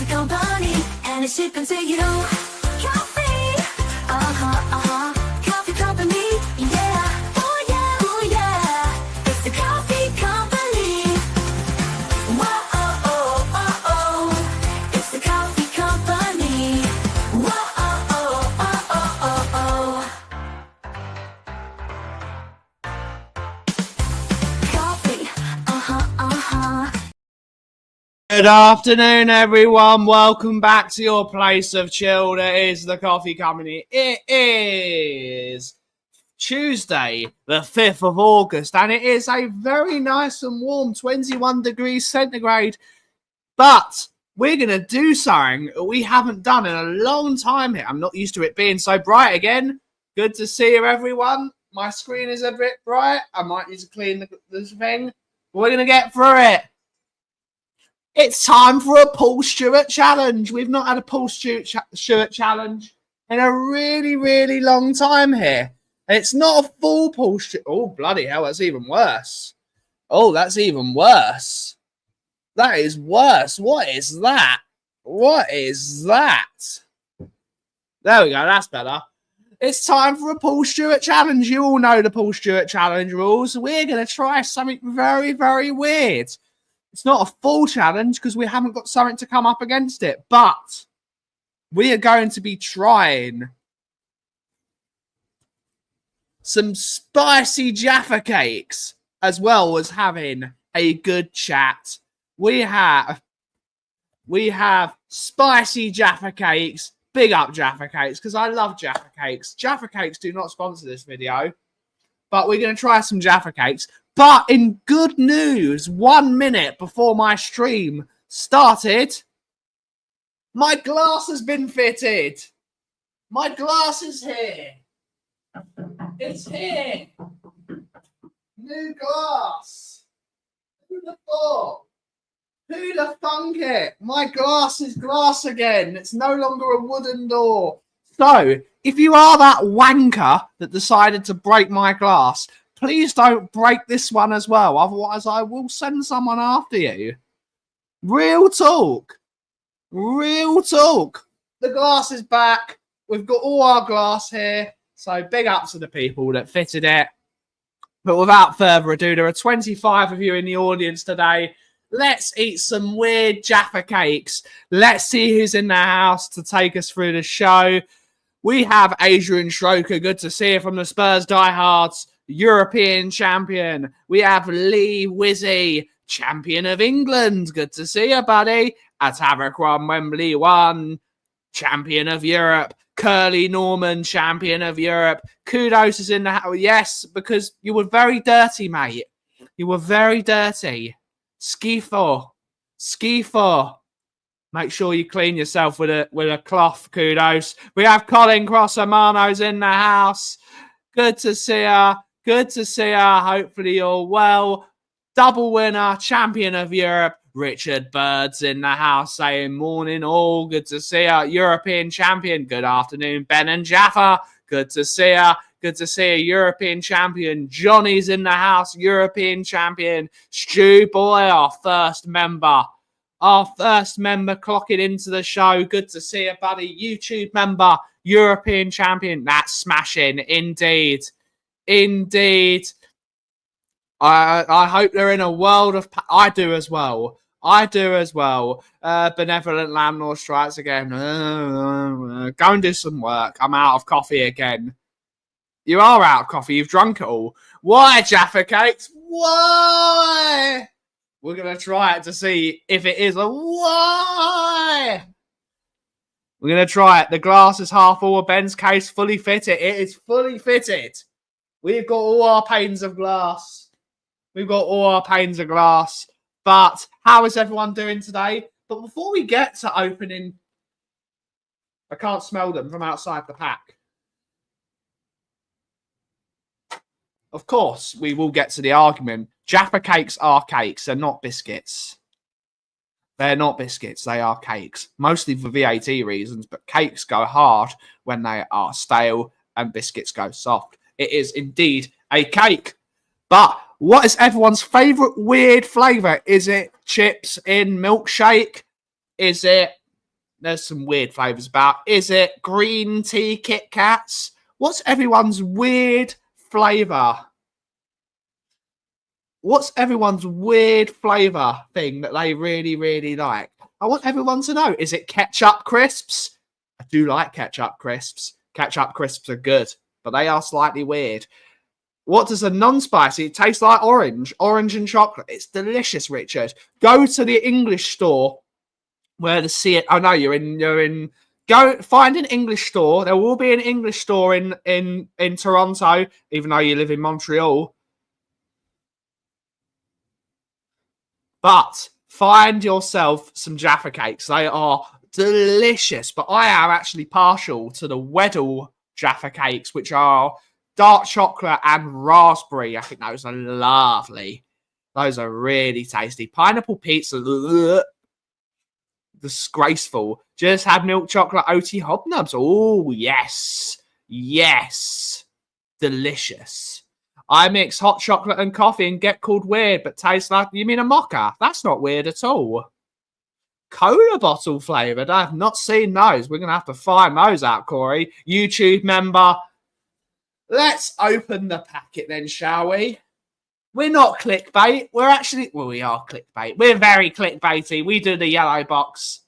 company, and it's shipping to you. Kauffie, Kauffie company, yeah, oh yeah, it's the Kauffie company. Whoa, it's the Kauffie company. Whoa, Kauffie, Good afternoon, everyone. Welcome back to your place of chill. It is the Kauffie Company. It is Tuesday, the 5th of August, and it is a very nice and warm 21 degrees centigrade. But we're going to do something we haven't done in a long time here. I'm not used to it being so bright again. Good to see you, everyone. My screen is a bit bright. I might need to clean this thing. We're going to get through it. It's time for a Paul Stewart challenge. We've not had a Paul Stewart challenge in a really, really long time here. And it's not a full Paul Stewart. Oh, bloody hell, that's even worse. Oh, that's even worse. That is worse. What is that? What is that? There we go, that's better. It's time for a Paul Stewart challenge. You all know the Paul Stewart challenge rules. We're going to try something very, very weird. It's not a full challenge because we haven't got something to come up against it, but we are going to be trying some spicy Jaffa Cakes as well as having a good chat. We have spicy Jaffa Cakes. Big up Jaffa Cakes because I love Jaffa Cakes. Jaffa Cakes do not sponsor this video, but we're going to try some Jaffa Cakes. But in good news, 1 minute before my stream started, my glass has been fitted. My glass is here. It's here. New glass. Who'd have thought? Who'd have thunk it? My glass is glass again. It's no longer a wooden door. So, if you are that wanker that decided to break my glass, please don't break this one as well. Otherwise, I will send someone after you. Real talk. Real talk. The glass is back. We've got all our glass here. So big up to the people that fitted it. But without further ado, there are 25 of you in the audience today. Let's eat some weird Jaffa Cakes. Let's see who's in the house to take us through the show. We have Adrian Schroker. Good to see you from the Spurs diehards. European champion. We have Lee Wizzy, champion of England. Good to see you, buddy. Atavakron Wembley 1, champion of Europe. Curly Norman, champion of Europe. Kudos is in the house. Yes, because you were very dirty, mate. You were very dirty. Skifor. Make sure you clean yourself with a cloth. Kudos. We have Colin Cross-Amano's in the house. Good to see her. Good to see her. Hopefully you're well. Double winner, champion of Europe. Richard Bird's in the house saying morning all. Good to see her. European champion. Good afternoon, Ben and Jaffa. Good to see her. Good to see a European champion. Johnny's in the house. European champion. Stu Boy, our first member. Our first member clocking into the show. Good to see you, buddy. YouTube member. European champion. That's smashing. Indeed. Indeed. I hope they're in a world of... I do as well. Benevolent landlord strikes again. Go and do some work. I'm out of coffee again. You are out of coffee. You've drunk it all. Why, Jaffa Cakes? Why? We're going to try it to see if it is a why. We're going to try it. The glass is half full. Ben's case fully fitted. It is fully fitted. We've got all our panes of glass. But how is everyone doing today? But before we get to opening, I can't smell them from outside the pack. Of course, we will get to the argument. Jaffa Cakes are cakes. They're not biscuits. They're not biscuits. They are cakes. Mostly for VAT reasons, but cakes go hard when they are stale and biscuits go soft. It is indeed a cake. But what is everyone's favourite weird flavour? Is it chips in milkshake? Is it there's some weird flavours about. Is it green tea Kit Kats? What's everyone's weird flavour? What's everyone's weird flavour thing that they really, really like? I want everyone to know. Is it ketchup crisps? I do like ketchup crisps. Ketchup crisps are good, but they are slightly weird. What does a non-spicy? It tastes like orange and chocolate. It's delicious, Richard. Go to the English store where the see it. Oh no, you're in. Go find an English store. There will be an English store in Toronto, even though you live in Montreal. But find yourself some Jaffa Cakes. They are delicious. But I am actually partial to the Weddell Jaffa Cakes, which are dark chocolate and raspberry. I think those are lovely. Those are really tasty. Pineapple pizza, ugh, disgraceful. Just had milk chocolate oaty hobnobs. Oh, yes. Yes. Delicious. I mix hot chocolate and coffee and get called weird, but tastes like... You mean a mocha? That's not weird at all. Cola bottle flavoured. I have not seen those. We're going to have to find those out, Corey. YouTube member. Let's open the packet then, shall we? We're not clickbait. We're actually... Well, we are clickbait. We're very clickbaity. We do the yellow box.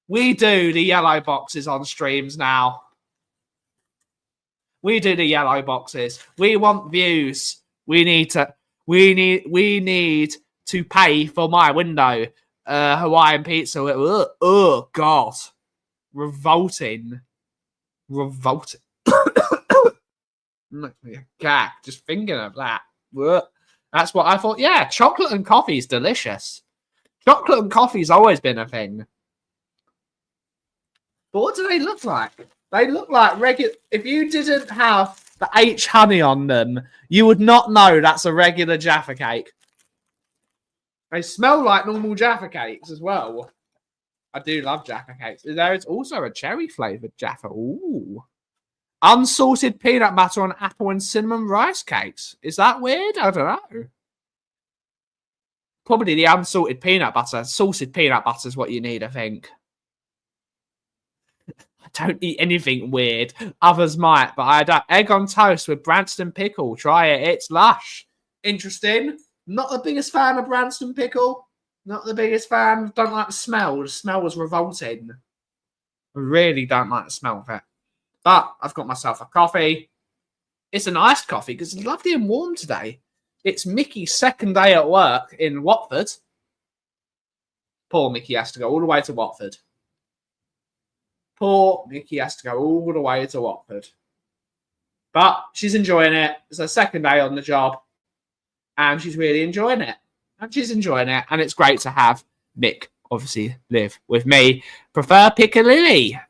We do the yellow boxes on streams now. We do the yellow boxes. We want views. We need to pay for my window. Hawaiian pizza. Oh God. Revolting. Makes me a gag just thinking of that. That's what I thought. Yeah, chocolate and coffee is delicious. Chocolate and coffee's always been a thing. But what do they look like? They look like regular... If you didn't have the H honey on them, you would not know that's a regular Jaffa Cake. They smell like normal Jaffa Cakes as well. I do love Jaffa Cakes. There is also a cherry-flavoured Jaffa. Ooh. Unsalted peanut butter on apple and cinnamon rice cakes. Is that weird? I don't know. Probably the unsalted peanut butter. Salted peanut butter is what you need, I think. I don't eat anything weird. Others might, but I don't. Egg on toast with Branston pickle. Try it. It's lush. Interesting. Not the biggest fan of Branston pickle. Not the biggest fan. Don't like the smell. The smell was revolting. I really don't like the smell of it. But I've got myself a coffee. It's an iced coffee because it's lovely and warm today. It's Mickey's second day at work in Watford. Poor Mickey has to go all the way to Watford. Poor Mickey has to go all the way to Watford. But she's enjoying it. It's her second day on the job. And she's really enjoying it. And she's enjoying it. And it's great to have Mick, obviously, live with me. Prefer Piccalilli.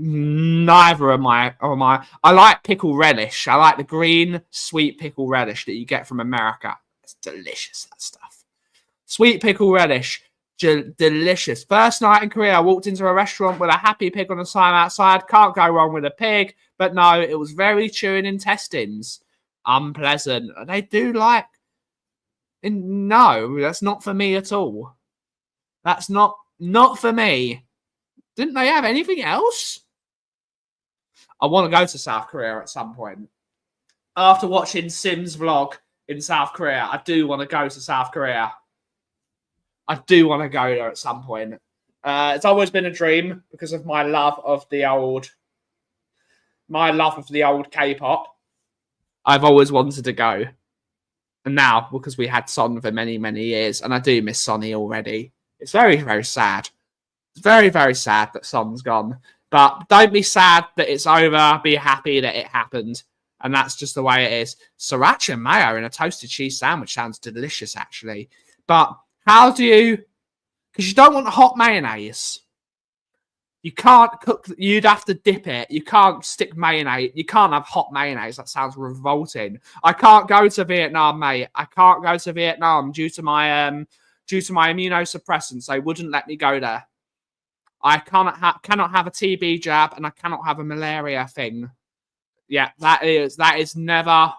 Neither am I. I like pickle relish. I like the green, sweet pickle relish that you get from America. It's delicious, that stuff. Sweet pickle relish. Delicious. First night in Korea, I walked into a restaurant with a happy pig on the sign outside. Can't go wrong with a pig. But no, it was very chewing intestines. Unpleasant. They do like... No, that's not for me at all. That's not for me. Didn't they have anything else? I want to go to South Korea at some point. After watching Sim's vlog in South Korea, I do want to go to South Korea. I do want to go there at some point. It's always been a dream because of my love of the old K-pop. I've always wanted to go. And now, because we had Son for many, many years, and I do miss Sonny already. It's very, very sad. It's very, very sad that Son's gone. But don't be sad that it's over. Be happy that it happened. And that's just the way it is. Sriracha mayo in a toasted cheese sandwich sounds delicious, actually. But how do you... Because you don't want hot mayonnaise. You can't cook... You'd have to dip it. You can't stick mayonnaise. You can't have hot mayonnaise. That sounds revolting. I can't go to Vietnam, mate. I can't go to Vietnam due to my immunosuppressants. They wouldn't let me go there. I cannot have a TB jab, and I cannot have a malaria thing. Yeah, that is never...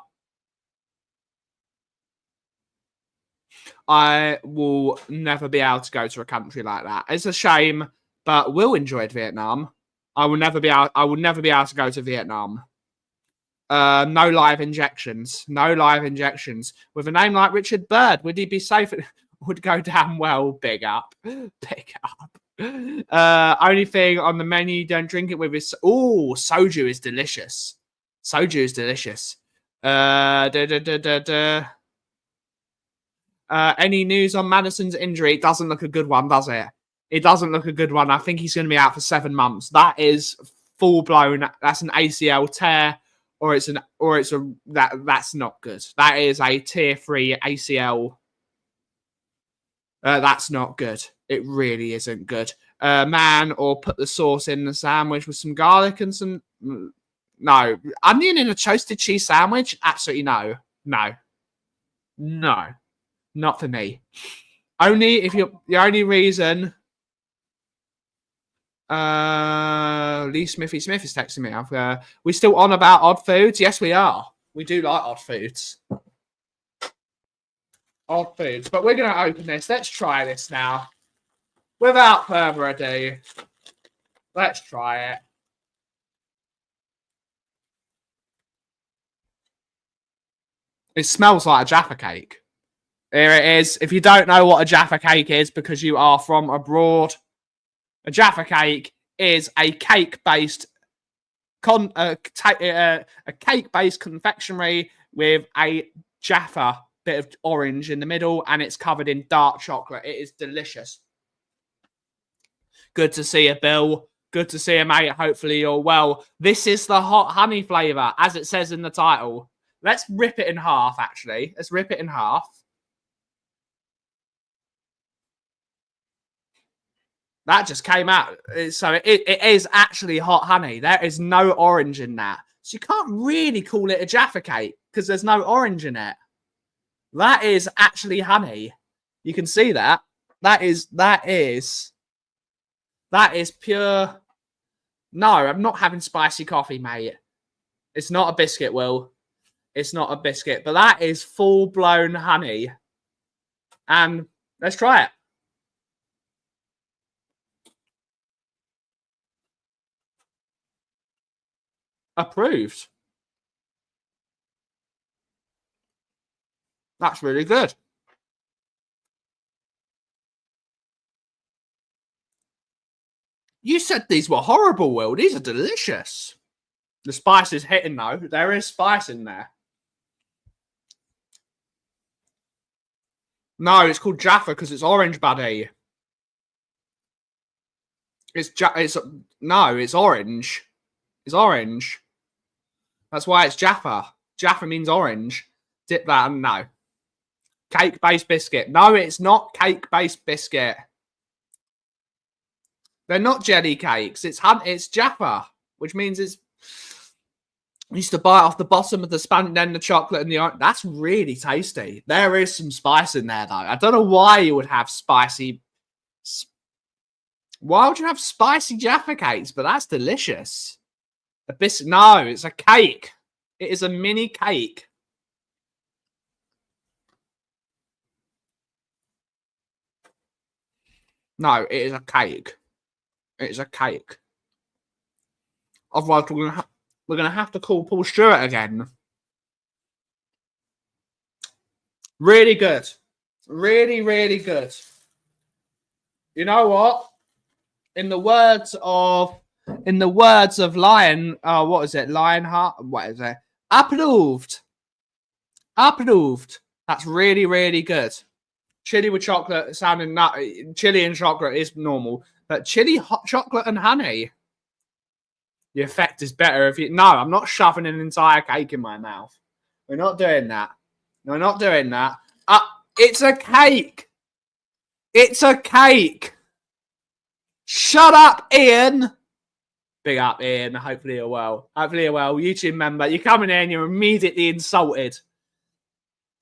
I will never be able to go to a country like that. It's a shame But Will enjoyed Vietnam. I will never be able to go to Vietnam. No live injections. No live injections. With a name like Richard Bird, would he be safe? Would go down well. Big up. Big up. Only thing on the menu don't drink it with is soju is delicious. Soju is delicious. Any news on Madison's injury? It doesn't look a good one, does it? It doesn't look a good one. I think he's going to be out for 7 months. That is full blown. That's an ACL tear, that's not good. That is a tier 3 ACL. That's not good. It really isn't good. Man, or put the sauce in the sandwich with some garlic and some... No. Onion in a toasted cheese sandwich? Absolutely no. No. No. Not for me. Only if you're... The only reason... Lee Smithy Smith is texting me. We still on about odd foods? Yes, we are. We do like odd foods. Odd foods. But we're going to open this. Let's try this now. Without further ado, let's try it. It smells like a Jaffa Cake. Here it is. If you don't know what a Jaffa Cake is because you are from abroad, a Jaffa Cake is a cake-based cake-based confectionery with a Jaffa bit of orange in the middle, and it's covered in dark chocolate. It is delicious. Good to see you, Bill. Good to see you, mate. Hopefully you're well. This is the hot honey flavour, as it says in the title. Let's rip it in half, actually. Let's rip it in half. That just came out. So it is actually hot honey. There is no orange in that. So you can't really call it a Jaffa Cake because there's no orange in it. That is actually honey. You can see that. That is pure. No, I'm not having spicy coffee, mate. It's not a biscuit, Will. It's not a biscuit. But that is full-blown honey. And let's try it. Approved. That's really good. You said these were horrible, Will. These are delicious. The spice is hitting, though. There is spice in there. No, it's called Jaffa because it's orange, buddy. It's orange. It's orange. That's why it's Jaffa. Jaffa means orange. Dip that and no. Cake-based biscuit. No, it's not cake-based biscuit. They're not jelly cakes. It's Jaffa, which means it's... I used to bite off the bottom of the sponge and then the chocolate and the orange. That's really tasty. There is some spice in there, though. I don't know why you would have spicy... Why would you have spicy Jaffa cakes? But that's delicious. No, it's a cake. It is a mini cake. No, it is a cake. It is a cake. Otherwise, we're gonna have to call Paul Stewart again. Really good. Really, really good. You know what? In the words of Lion, what is it? Lionheart? What is it? Approved. Approved. That's really, really good. Chili with chocolate sounding nutty. Chili and chocolate is normal, but chili, hot chocolate, and honey. The effect is better if you. No, I'm not shoving an entire cake in my mouth. We're not doing that. We're not doing that. It's a cake. It's a cake. Shut up, Ian. Big up, Ian. Hopefully you're well. Hopefully you're well. YouTube member, you're coming in, you're immediately insulted.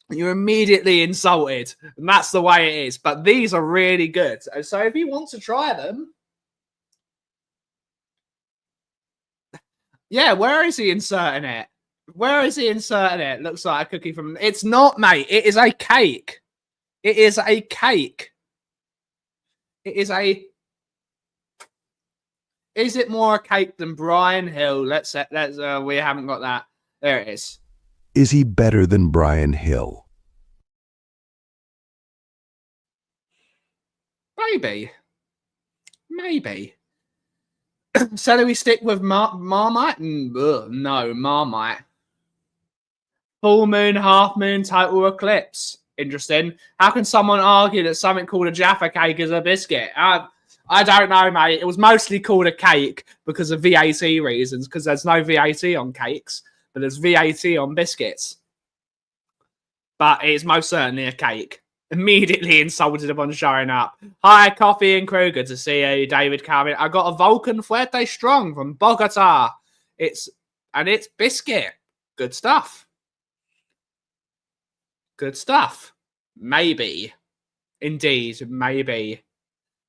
You're immediately insulted. And that's the way it is. But these are really good. So if you want to try them... Yeah, where is he inserting it? Where is he inserting it? Looks like a cookie from... It's not, mate. It is a cake. It is a cake. It is a... Is it more a cake than Brian Hill? Let's we haven't got that. There it is. Is he better than Brian Hill? Maybe. Celery stick with Marmite? No, Marmite. Full moon, half moon, total eclipse. Interesting. How can someone argue that something called a Jaffa cake is a biscuit? I don't know, mate. It was mostly called a cake because of VAT reasons, because there's no VAT on cakes, but there's VAT on biscuits. But it's most certainly a cake. Immediately insulted upon showing up. Hi, Kauffie and Kruger, to see you, David Calvin. I got a Vulcan Fuerte Strong from Bogota. It's biscuit. Good stuff. Good stuff. Maybe. Indeed, maybe.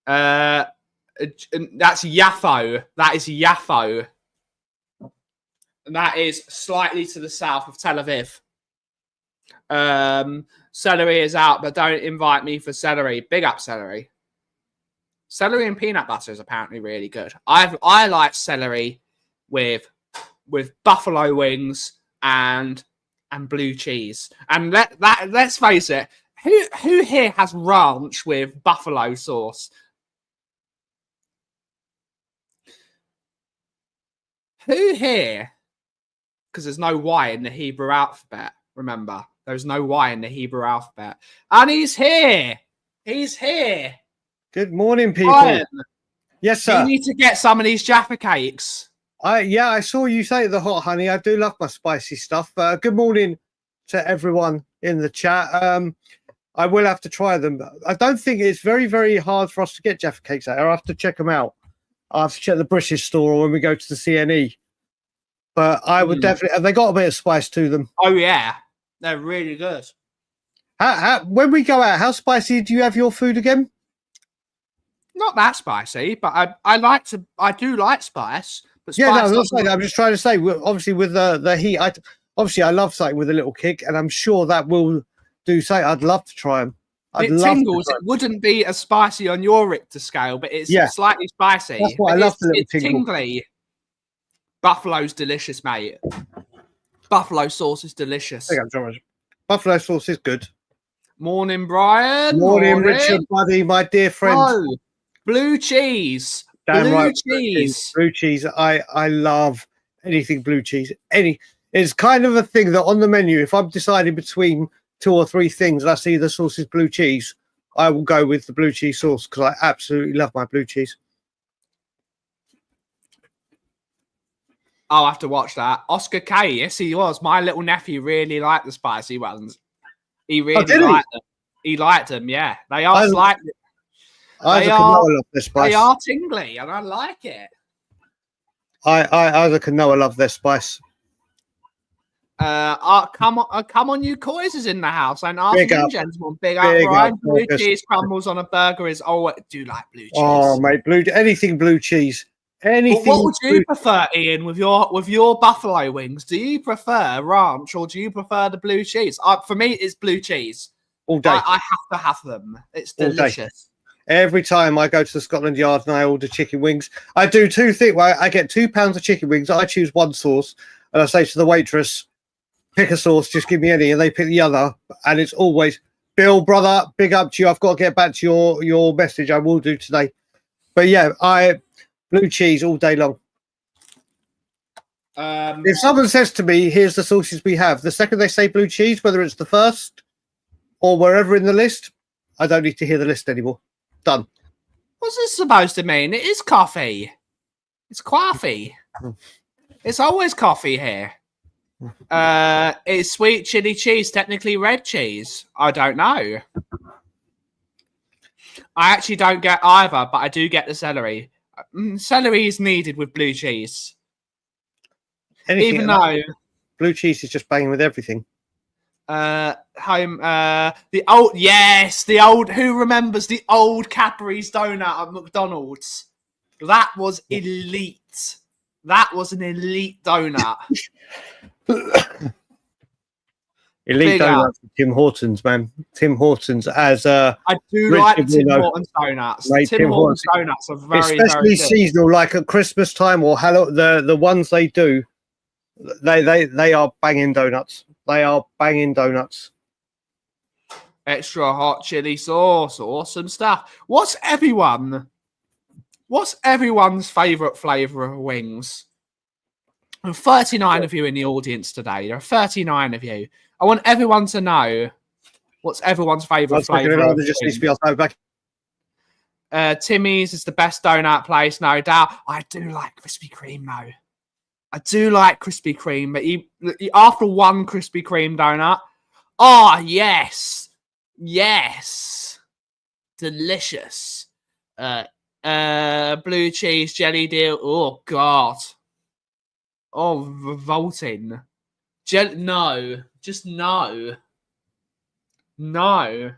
That's Yaffo. That is Yaffo. And that is slightly to the south of Tel Aviv. Celery is out, but don't invite me for celery. Big up celery. Celery and peanut butter is apparently really good. I like celery with buffalo wings and blue cheese. And let's face it, who here has ranch with buffalo sauce? Who here? Because there's no Y in the Hebrew alphabet. Remember, there's no Y in the Hebrew alphabet. And he's here. He's here. Good morning, people. Brian, yes, sir. you need to get some of these Jaffa cakes. I saw you say the hot honey. I do love my spicy stuff. Good morning to everyone in the chat. I will have to try them. I don't think it's very, very hard for us to get Jaffa cakes out. I'll have to check them out. I'll have to check the British store or when we go to the CNE. But I would definitely. Have they got a bit of spice to them? Oh yeah, they're really good. When we go out, how spicy do you have your food again? Not that spicy, but I do like spice. But Yeah, spice no, I'm just trying to say. Obviously, with the heat, I love something with a little kick, and I'm sure that will do something. I'd love to try them. It tingles. It wouldn't be as spicy on your Richter scale, but it's slightly spicy. That's what I love. The little tingle. Tingly. Buffalo's delicious, mate. Buffalo sauce is delicious. Buffalo sauce is good. Morning, Brian. Morning, Richard, buddy, my dear friend. Oh, blue cheese. Damn blue right, cheese. Blue cheese. I love anything blue cheese. It's kind of a thing that on the menu, if I'm deciding between 2 or 3 things and I see the sauce is blue cheese, I will go with the blue cheese sauce because I absolutely love my blue cheese. I'll have to watch that. Oscar K, yes, he was. My little nephew really liked the spicy ones. He really liked them. He liked them, yeah. They are slightly. They are tingly, and I like it. Isaac and Noah love their spice. Come on, you coys is in the house. And afternoon, gentlemen. Big up, Brian. Blue cheese crumbles on a burger is. Oh, I do like blue cheese. Oh, mate, anything blue cheese. Anything. What would you prefer, Ian, with your buffalo wings? Do you prefer ranch or do you prefer the blue cheese? For me, it's blue cheese. All day. I have to have them. It's delicious. Every time I go to the Scotland Yard and I order chicken wings, I do 2 things. I get 2 pounds of chicken wings. I choose one sauce, and I say to the waitress, "Pick a sauce. Just give me any," and they pick the other. And it's always, "Bill, brother, big up to you. I've got to get back to your message. I will do today." But yeah, blue cheese all day long. If someone says to me, "Here's the sauces we have," the second they say blue cheese, whether it's the first or wherever in the list, I don't need to hear the list anymore. Done. What's this supposed to mean? It is coffee. It's coffee. It's always coffee here. It's sweet chili cheese, technically red cheese. I don't know. I actually don't get either, but I do get the celery. Celery is needed with blue cheese. Even though blue cheese is just banging with everything. Who remembers the old Cadbury's donut at McDonald's? That was elite. That was an elite donut. Elite Donuts from Tim Hortons, man. Tim Hortons as I do Richard like Tim Willow. Hortons donuts. Mate, Tim Hortons donuts are very, especially very good. seasonal, like at Christmas time or the ones they do. They are banging donuts. They are banging donuts. Extra hot chili sauce, awesome stuff. What's everyone's favourite flavour of wings? There are 39 of you in the audience today. There are 39 of you. I want everyone to know what's everyone's favourite flavour of just needs wings. to be back. Timmy's is the best donut place, no doubt. I do like Krispy Kreme, though. I do like Krispy Kreme, but after one Krispy Kreme donut, oh, yes. Yes. Delicious. Blue cheese jelly deal. Oh, God. Oh, revolting. No. Just no. No.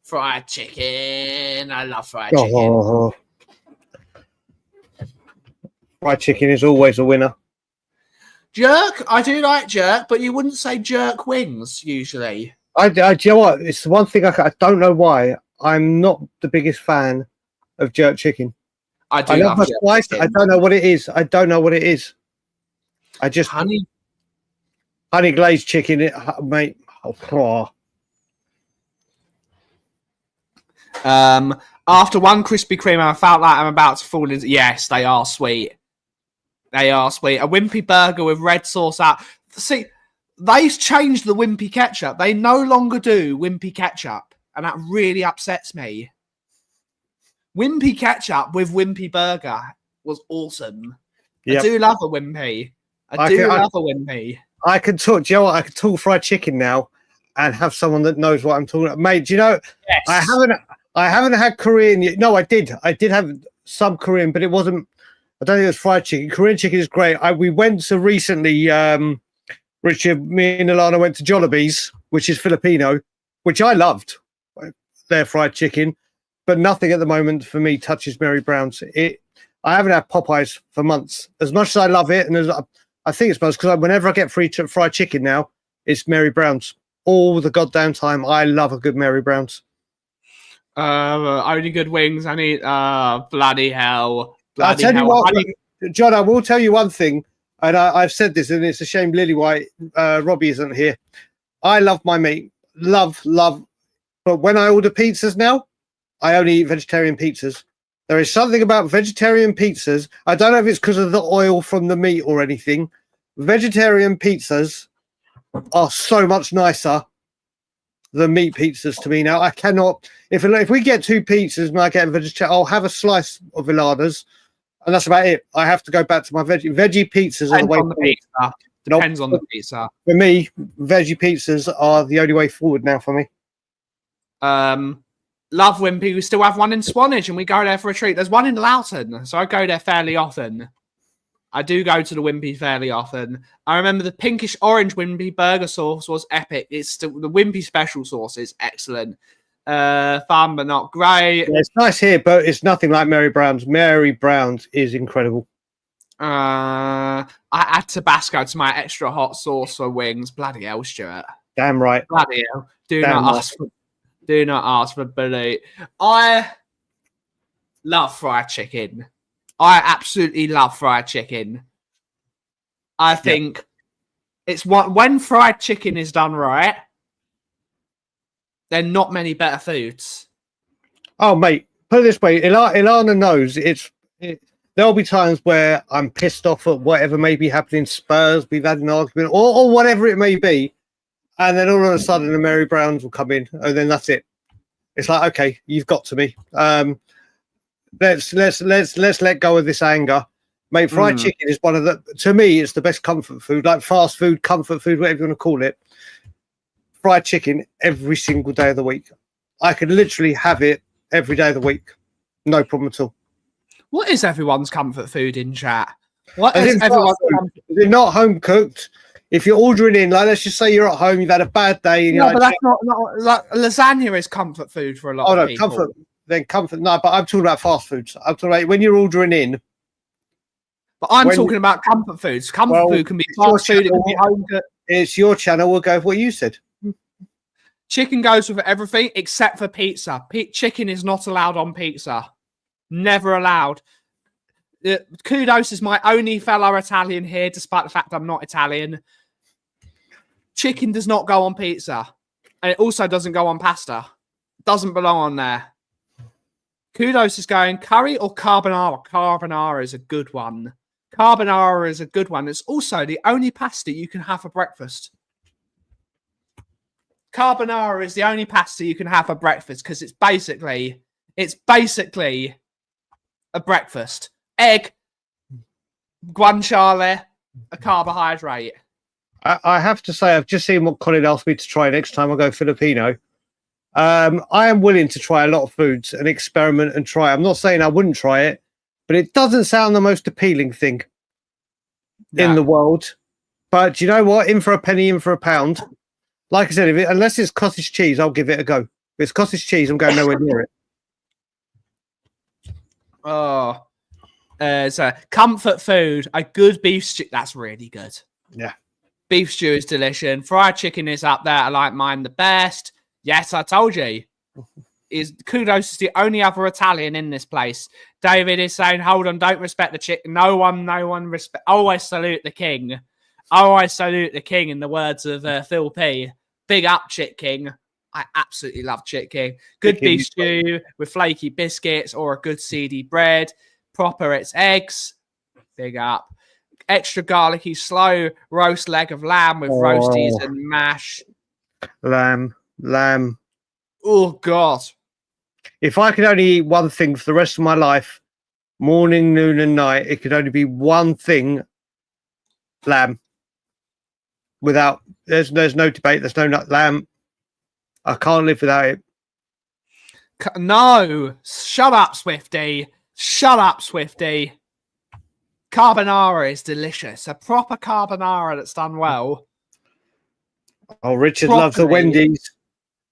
Fried chicken. I love fried chicken. Fried chicken is always a winner. Jerk. I do like jerk, but you wouldn't say jerk wings usually. Do you know what? It's the one thing I don't know why I'm not the biggest fan of jerk chicken. I love jerk chicken. I don't know what it is. I just honey glazed chicken, mate. Oh. After one Krispy Kreme, I felt like I'm about to fall into. Yes, they are sweet. They are sweet. A wimpy burger with red sauce out. See, they've changed the wimpy ketchup. They no longer do wimpy ketchup, and that really upsets me. Wimpy ketchup with wimpy burger was awesome. Yep. I do love a wimpy. I love a wimpy. I can talk. Do you know what? I can talk fried chicken now, and have someone that knows what I'm talking about. Mate, do you know? Yes. I haven't had Korean yet. No, I did. I did have some Korean, but it wasn't. I don't think it was fried chicken. Korean chicken is great. We went to recently. Richard, me and Alana went to Jollibee's, which is Filipino, which I loved. Their fried chicken, but nothing at the moment for me touches Mary Brown's. I haven't had Popeyes for months. As much as I love it, and I think it's because whenever I get fried chicken now, it's Mary Brown's. All the goddamn time. I love a good Mary Brown's. Only good wings. I need. Bloody hell. I'll tell you what, John. I will tell you one thing, and I've said this, and it's a shame Lily White, Robbie isn't here. I love my meat, love. But when I order pizzas now, I only eat vegetarian pizzas. There is something about vegetarian pizzas. I don't know if it's because of the oil from the meat or anything. Vegetarian pizzas are so much nicer than meat pizzas to me now. I cannot. If we get two pizzas and I get a vegetarian, I'll have a slice of Ilana's, and that's about it. I have to go back to my veggie pizzas. Depends on the pizza. Depends on the pizza. For me, veggie pizzas are the only way forward now for me. Love Wimpy. We still have one in Swanage, and we go there for a treat. There's one in Loughton, so I go there fairly often. I do go to the Wimpy fairly often. I remember the pinkish orange Wimpy burger sauce was epic. It's still, the Wimpy special sauce is excellent. Fun but not great. Yeah, it's nice here, but it's nothing like Mary Brown's. Mary Brown's is incredible. I add Tabasco to my extra hot sauce for wings. Bloody hell, Stuart. Damn right. Bloody hell. Do not ask for Billy. I love fried chicken. I absolutely love fried chicken. I think it's when fried chicken is done right, there are not many better foods. Oh, mate, put it this way. Ilana knows there'll be times where I'm pissed off at whatever may be happening. Spurs, we've had an argument, or whatever it may be. And then all of a sudden the Mary Browns will come in, and then that's it. It's like, okay, you've got to me. Let's let go of this anger. Mate, fried chicken is one of to me, it's the best comfort food, like fast food, comfort food, whatever you want to call it. Fried chicken every single day of the week. I could literally have it every day of the week. No problem at all. What is everyone's comfort food in chat? What is everyone's comfort? They're not home cooked. If you're ordering in, like, let's just say you're at home, you've had a bad day. And but that's not like lasagna is comfort food for a lot of people. Comfort. No, but I'm talking about fast foods. I'm talking about when you're ordering in. But I'm talking about comfort foods. Comfort food can be fast food, it can be home cooked. it's your channel. We'll go with what you said. Chicken goes with everything except for pizza. Chicken is not allowed on pizza. Never allowed. Kudos is my only fellow Italian here, despite the fact I'm not Italian. Chicken does not go on pizza. And it also doesn't go on pasta. Doesn't belong on there. Kudos is going curry or carbonara. Carbonara is a good one. Carbonara is a good one. It's also the only pasta you can have for breakfast. Carbonara is the only pasta you can have for breakfast because it's basically a breakfast. Egg, guanciale, a carbohydrate. I have to say, I've just seen what Colin asked me to try next time I go Filipino. I am willing to try a lot of foods and experiment and try. I'm not saying I wouldn't try it, but it doesn't sound the most appealing thing in the world. But you know what? In for a penny, in for a pound. Like I said, unless it's cottage cheese, I'll give it a go. If it's cottage cheese, I'm going nowhere near it. Oh, so comfort food, a good beef stew. That's really good. Yeah. Beef stew is delicious. Fried chicken is up there. I like mine the best. Yes, I told you. Kudos is the only other Italian in this place. David is saying, hold on, don't respect the chicken. No one respect. Always salute the king. Always salute the king, in the words of Phil P. Big up, Chit King. I absolutely love Chit King. Good beef stew with flaky biscuits or a good seedy bread. Proper, it's eggs. Big up. Extra garlicky, slow roast leg of lamb with roasties and mash. Lamb. Oh, God. If I could only eat one thing for the rest of my life, morning, noon, and night, it could only be one thing: lamb. Without, there's no debate. There's no lamb. I can't live without it. No, shut up, Swifty. Shut up, Swifty. Carbonara is delicious. A proper carbonara that's done well. Oh, Richard loves the Wendy's.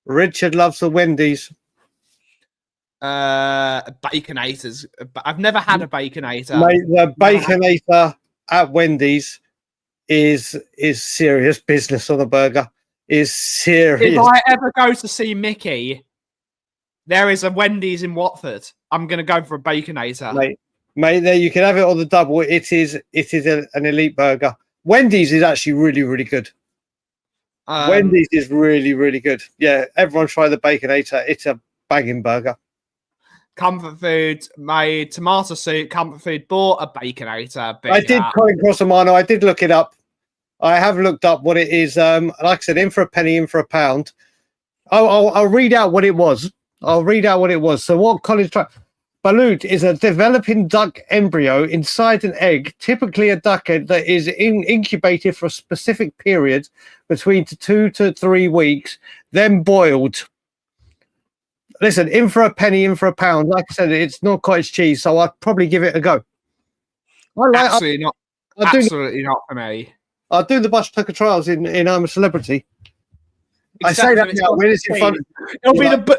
Richard loves the Wendy's. Baconators. I've never had a Baconator. Mate, the Baconator at Wendy's is serious business on a burger. Is serious. If I ever go to see Mickey, there is a Wendy's in Watford. I'm going to go for a Baconator. Mate, there you can have it on the double. It is an elite burger. Wendy's is actually really, really good. Wendy's is really, really good. Yeah, everyone try the Baconator. It's a banging burger. Comfort food, made tomato soup. Comfort food bought a Baconator. I did come across a mano. I did look it up. I have looked up what it is. Like I said, in for a penny, in for a pound. I'll read out what it was. So what Colin's trying... Balut is a developing duck embryo inside an egg, typically a duck egg that is incubated for a specific period between 2 to 3 weeks, then boiled. Listen, in for a penny, in for a pound. Like I said, it's not cottage cheese, so I'd probably give it a go. Absolutely not for me. I'll do the Bush Tucker trials in I'm a Celebrity. I say that now when it's in front of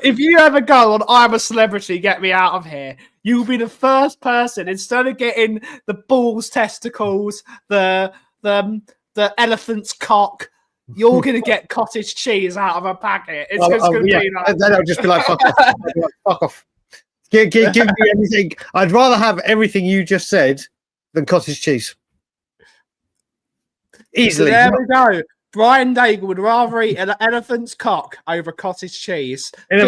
if you ever go on I'm a Celebrity, get me out of here, you'll be the first person, instead of getting the balls, testicles, the elephant's cock, you're going to get cottage cheese out of a packet. It's just going to be like... Then I'll just be like, fuck off. Fuck off. Give me everything. I'd rather have everything you just said than cottage cheese. Easily. So there we go. Brian Daigle would rather eat an elephant's cock over cottage cheese. In a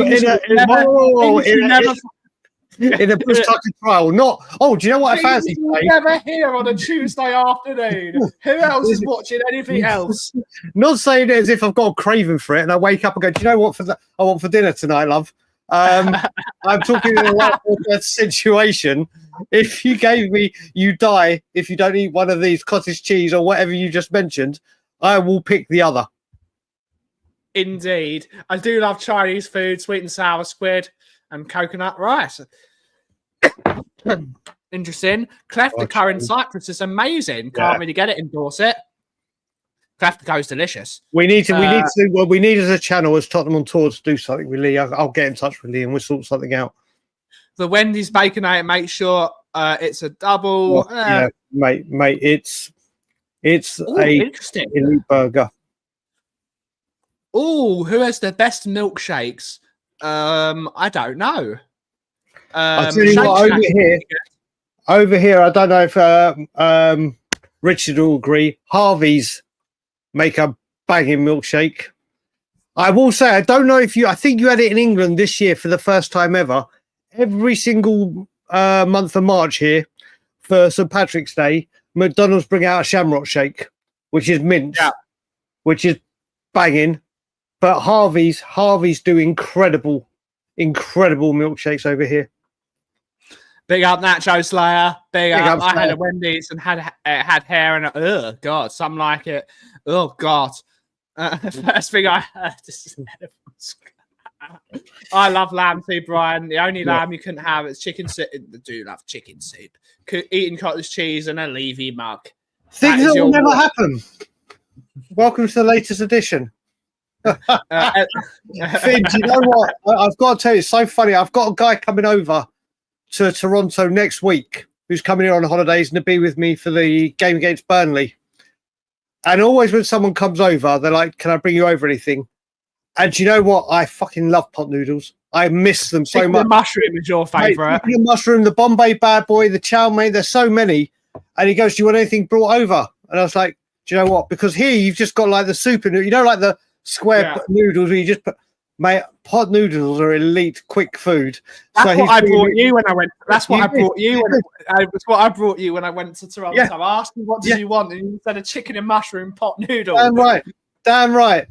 Bush Tucker trial. Not. Oh, do you know what I fancy? Never here on a Tuesday afternoon. Who else is watching anything else? Not saying it as if I've got a craving for it, and I wake up and go, "Do you know what I want for dinner tonight, love?" I'm talking in a life or death situation. If you gave me, you die if you don't eat one of these cottage cheese or whatever you just mentioned. I will pick the other. Indeed. I do love Chinese food, sweet and sour squid and coconut rice. Interesting. Cleft the current Cyprus is amazing. Can't really get it in Dorset. Cleft the is delicious. We need as a channel, as Tottenham on Tour, to do something with Lee. I'll get in touch with Lee and we'll sort something out. The Wendy's Baconator, make sure it's a double. Yeah, mate, it's a elite burger. Oh, who has the best milkshakes? I don't know. I'll tell you Shake what, Shack's pretty good. over here, I don't know if Richard will agree. Harvey's make a banging milkshake. I will say, I don't know if I think you had it in England this year for the first time ever. Every single month of March here for St. Patrick's Day, McDonald's bring out a Shamrock Shake, which is mint, which is banging. But Harvey's do incredible milkshakes over here. Big up Nacho Slayer. Big up. I had Slayer. a Wendy's and had hair and oh god, something like it. Oh god. First thing I heard is I love lamb too, Brian. The only lamb you couldn't have is chicken soup. I do love chicken soup. Eating cottage cheese and a Levy mug. Things that will never happen. Welcome to the latest edition. Finn, do you know what? I've got to tell you, it's so funny. I've got a guy coming over to Toronto next week who's coming here on holidays and to be with me for the game against Burnley. And always when someone comes over, they're like, can I bring you over anything? And do you know what? I fucking love pot noodles. I miss them so much. The mushroom is your favourite. The mushroom, the Bombay bad boy, the chow mein, there's so many. And he goes, do you want anything brought over? And I was like, do you know what? Because here you've just got like the soup and you know, like the square noodles where you just put, mate, pot noodles are elite quick food. That's what I brought you when I went. That's what I brought you. That's what I brought you when I went to Toronto. Yeah. I asked you what did you want, and you said a chicken and mushroom pot noodle. Damn right.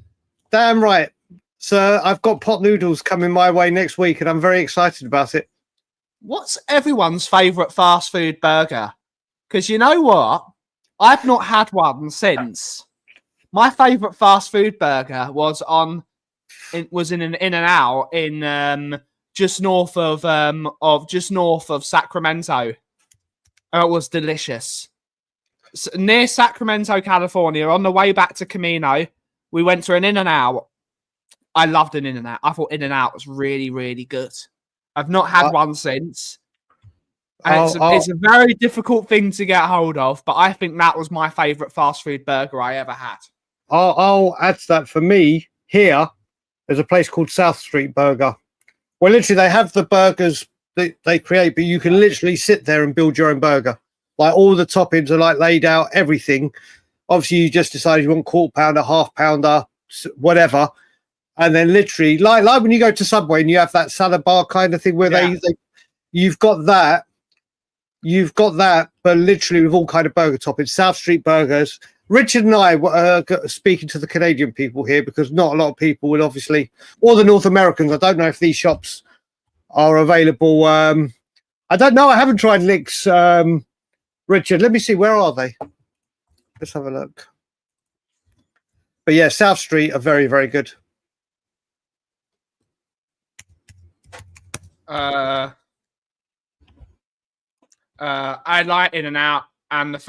So I've got pot noodles coming my way next week, and I'm very excited about it. What's everyone's favourite fast food burger? Because you know what, I've not had one since. My favourite fast food burger was in an In-N-Out in just north of Sacramento. It was delicious. Near Sacramento, California, on the way back to Camino, we went to an In-N-Out. I loved an In-N-Out. I thought In-N-Out was really, really good. I've not had one since. And it's a very difficult thing to get hold of, but I think that was my favourite fast food burger I ever had. I'll add to that. For me, here, there's a place called South Street Burger. Well, literally, they have the burgers that they create, but you can literally sit there and build your own burger. Like, all the toppings are, like, laid out, everything. Obviously, you just decide you want quarter pounder, half pounder, whatever. And then literally, like when you go to Subway and you have that salad bar kind of thing where you've got that, but literally with all kind of burger toppings. South Street Burgers. Richard and I were speaking to the Canadian people here because not a lot of people would obviously, or the North Americans. I don't know if these shops are available. I don't know. I haven't tried Licks. Richard, let me see. Where are they? Let's have a look. But yeah, South Street are very, very good. I like In-N-Out and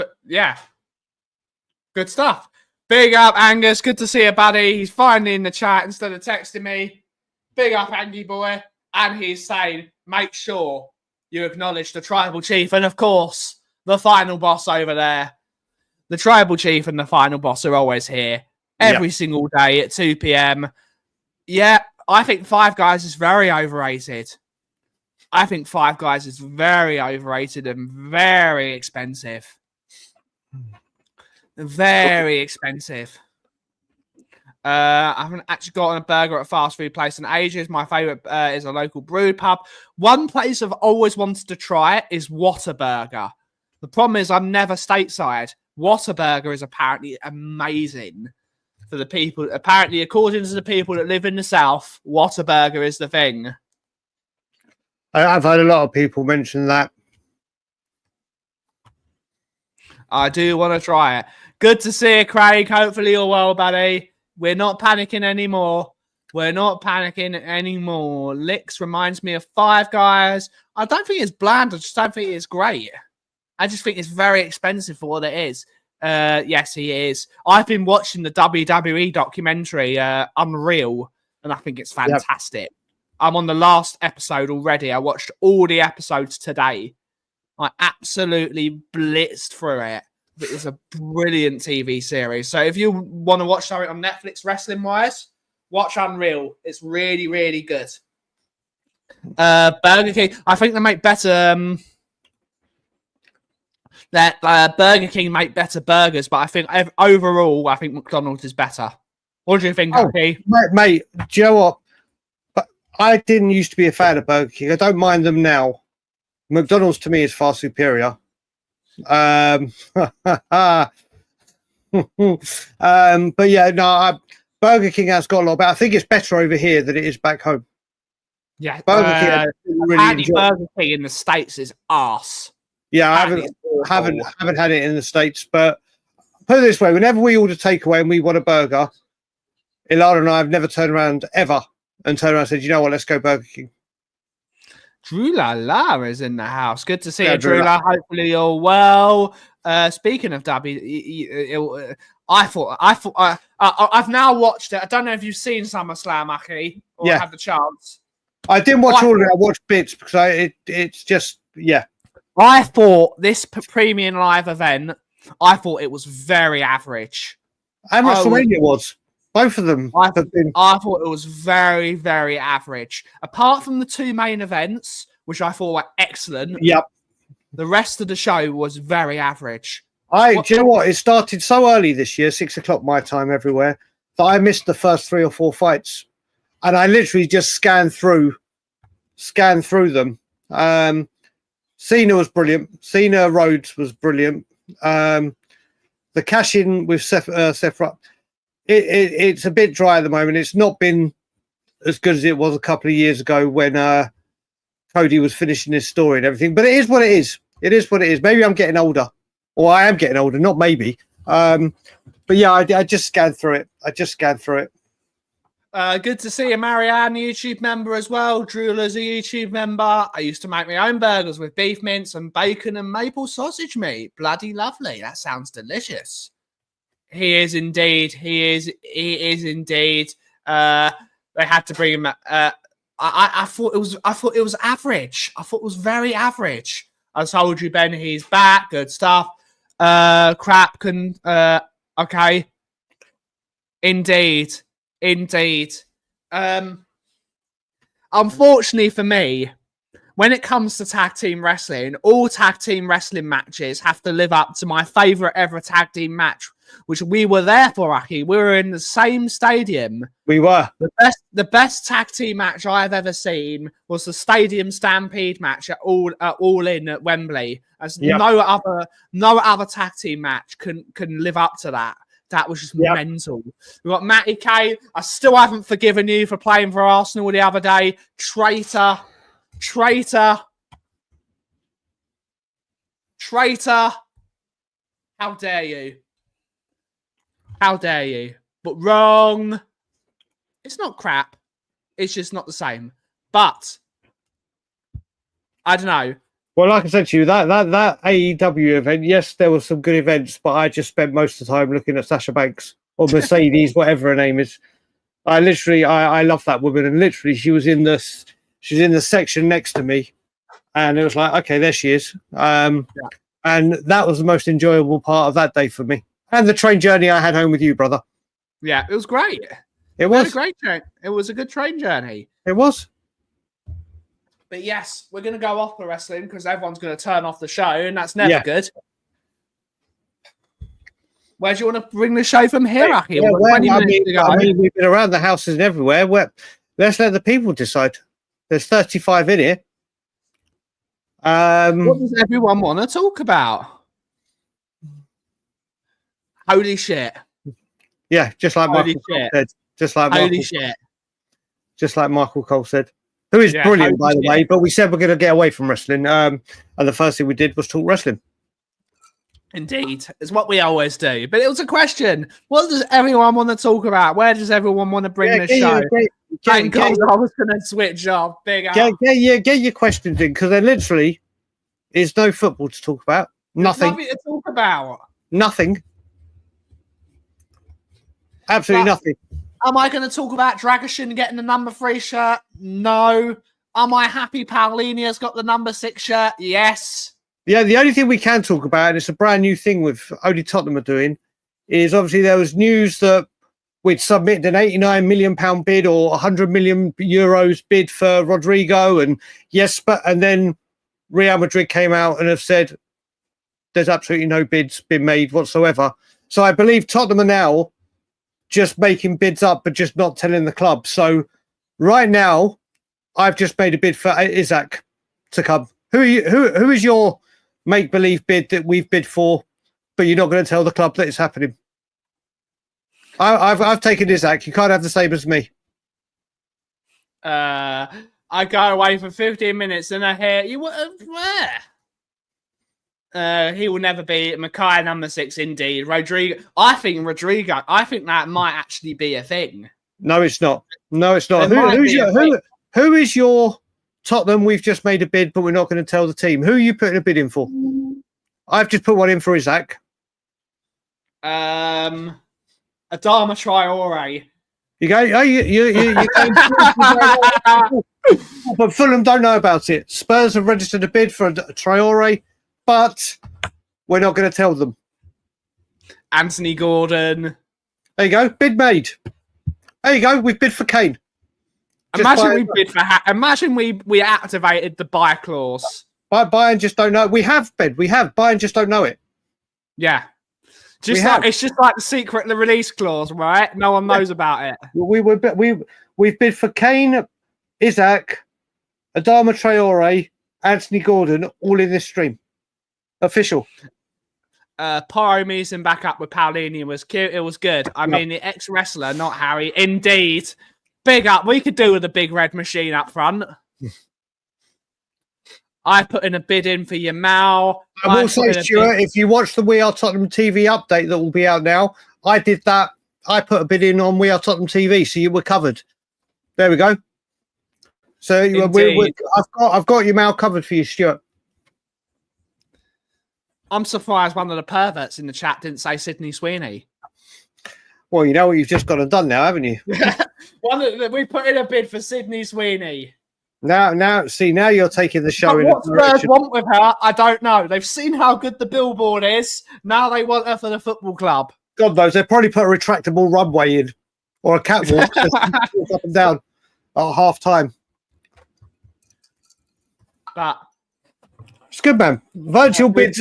good stuff. Big up, Angus. Good to see you, buddy. He's finally in the chat instead of texting me. Big up, Angie boy. And he's saying, make sure you acknowledge the tribal chief and, of course, the final boss over there. The tribal chief and the final boss are always here every single day at 2 p.m. Yeah, I think Five Guys is very overrated. I think Five Guys is very overrated and very expensive. Very expensive. I haven't actually gotten a burger at a fast food place in ages. My favourite is a local brew pub. One place I've always wanted to try is Whataburger. The problem is I'm never stateside. Whataburger is apparently amazing for the people. Apparently, according to the people that live in the South, Whataburger is the thing. I've had a lot of people mention that. I do want to try it. Good to see you, Craig. Hopefully you're well, buddy. We're not panicking anymore. Licks reminds me of Five Guys. I don't think it's bland. I just don't think it's great. I just think it's very expensive for what it is. Yes, he is. I've been watching the WWE documentary, Unreal, and I think it's fantastic. Yep. I'm on the last episode already. I watched all the episodes today. I absolutely blitzed through it. It's a brilliant TV series. So if you want to watch something on Netflix wrestling-wise, Watch Unreal. It's really, really good. Burger King. I think they make better. Burger King make better burgers, but I think overall, I think McDonald's is better. What do you think, Aki? Mate, do you know what? But I didn't used to be a fan of Burger King. I don't mind them now. McDonald's to me is far superior. But yeah, no, Burger King has got a lot better. I think it's better over here than it is back home. Yeah, Burger King. Really Burger King in the States is arse. Yeah, I haven't had it in the States, but put it this way: whenever we order takeaway and we want a burger, Ilana and I have never turned around ever and said, "You know what? Let's go Burger King." Drew La La is in the house. Good to see you, Drew La. Hopefully you're well. Speaking of Dabby, I've now watched it. I don't know if you've seen SummerSlam, Aki, or had the chance. I didn't watch all of it. I watched bits because it's just I thought this premium live event, I thought it was very average. And WrestleMania was. Both of them I thought it was very, very average. Apart from the two main events, which I thought were excellent. Yep. The rest of the show was very average. Do you know what? It started so early this year, 6 o'clock my time everywhere, that I missed the first 3 or 4 fights. And I literally just scanned through them. Cena was brilliant. Cena Rhodes was brilliant. The cash-in with Seth it's a bit dry at the moment. It's not been as good as it was a couple of years ago when Cody was finishing his story and everything. But it is what it is. It is what it is. Maybe I'm getting older. Or I am getting older, not maybe. But yeah, I just scanned through it. Good to see you, Marianne, YouTube member as well. Drewler's a YouTube member. I used to make my own burgers with beef mince and bacon and maple sausage meat. Bloody lovely. That sounds delicious. He is indeed. He is indeed. They had to bring him. I thought it was average. I thought it was very average. I told you, Ben, he's back. Good stuff. Crap can. Okay. Indeed. Unfortunately for me, when it comes to tag team wrestling, all tag team wrestling matches have to live up to my favorite ever tag team match, which we were there for, Aki. We were in the same stadium. We were. The best tag team match I've ever seen was the Stadium Stampede match at All In at Wembley. As no other tag team match can live up to that. That was just mental. We've got Matty K. I still haven't forgiven you for playing for Arsenal the other day. Traitor. How dare you? But wrong. It's not crap. It's just not the same. But I don't know. Well, like I said to you, that AEW event, yes, there were some good events, but I just spent most of the time looking at Sasha Banks or Mercedes, whatever her name is. I love that woman, and literally she was in the section next to me, and it was like, okay, there she is. And that was the most enjoyable part of that day for me, and the train journey I had home with you, brother. Yeah, it was great. It was a great train. It was a good train journey. It was. But yes, we're going to go off the wrestling because everyone's going to turn off the show, and that's never good. Where do you want to bring the show from here, Aki? Yeah, we've been around the houses and everywhere. Let's let the people decide. There's 35 in here. What does everyone want to talk about? Holy shit. Yeah, just like Michael Cole said. Just like Michael Cole said. Who is brilliant, by the way, but we said we're going to get away from wrestling. And the first thing we did was talk wrestling. Indeed. It's what we always do. But it was a question. What does everyone want to talk about? Where does everyone want to bring this show? Thank God I was going to switch off. Get your questions in, because there literally is no football to talk about. Nothing. There's nothing to talk about. Nothing. Absolutely nothing. Am I going to talk about Dragashin getting the number 3 shirt? No. Am I happy Paulinia's got the number 6 shirt? Yes. Yeah, the only thing we can talk about, and it's a brand new thing with only Tottenham are doing, is obviously there was news that we'd submitted an £89 million bid or 100 million euros bid for Rodrigo, and yes, and then Real Madrid came out and have said there's absolutely no bids been made whatsoever. So I believe Tottenham are now just making bids up, but just not telling the club. So right now, I've just made a bid for Isaac to come. Who is your make-believe bid that we've bid for, but you're not going to tell the club that it's happening? I've taken Isaac. You can't have the same as me. I go away for 15 minutes and I hear you. Where? He will never be Mackay number 6. Indeed, Rodrigo. I think that might actually be a thing. No, it's not. No, it's not. Who is your Tottenham? We've just made a bid, but we're not going to tell the team. Who are you putting a bid in for? I've just put one in for Isaac. Adama Traore. You go. But Fulham don't know about it. Spurs have registered a bid for Traore, but we're not going to tell them. Anthony Gordon. There you go. Bid made. There you go. We've bid for Kane. Imagine we activated the buy clause. Bayern just don't know. We have bid. We have. Bayern just don't know it. Yeah. It's just like the secret release clause, right? No one knows about it. We've bid for Kane, Isaac, Adama Traore, Anthony Gordon, all in this stream. Official. Pyro Meeson back up with Paulinho was cute. It was good. I mean, the ex-wrestler, not Harry. Indeed. Big up. We could do with a big red machine up front. I put in a bid in for Yamal. I will say, Stuart, if you watch the We Are Tottenham TV update that will be out now, I did that. I put a bid in on We Are Tottenham TV, so you were covered. There we go. So I've got Yamal covered for you, Stuart. I'm surprised one of the perverts in the chat didn't say Sydney Sweeney. Well, you know what you've just got and done now, haven't you? We put in a bid for Sydney Sweeney. Now you're taking the show but in what Spurs want with her, I don't know. They've seen how good the billboard is. Now they want her for the football club. God knows, they probably put a retractable runway in or a catwalk up and down at half time. But it's good, man. Virtual bids.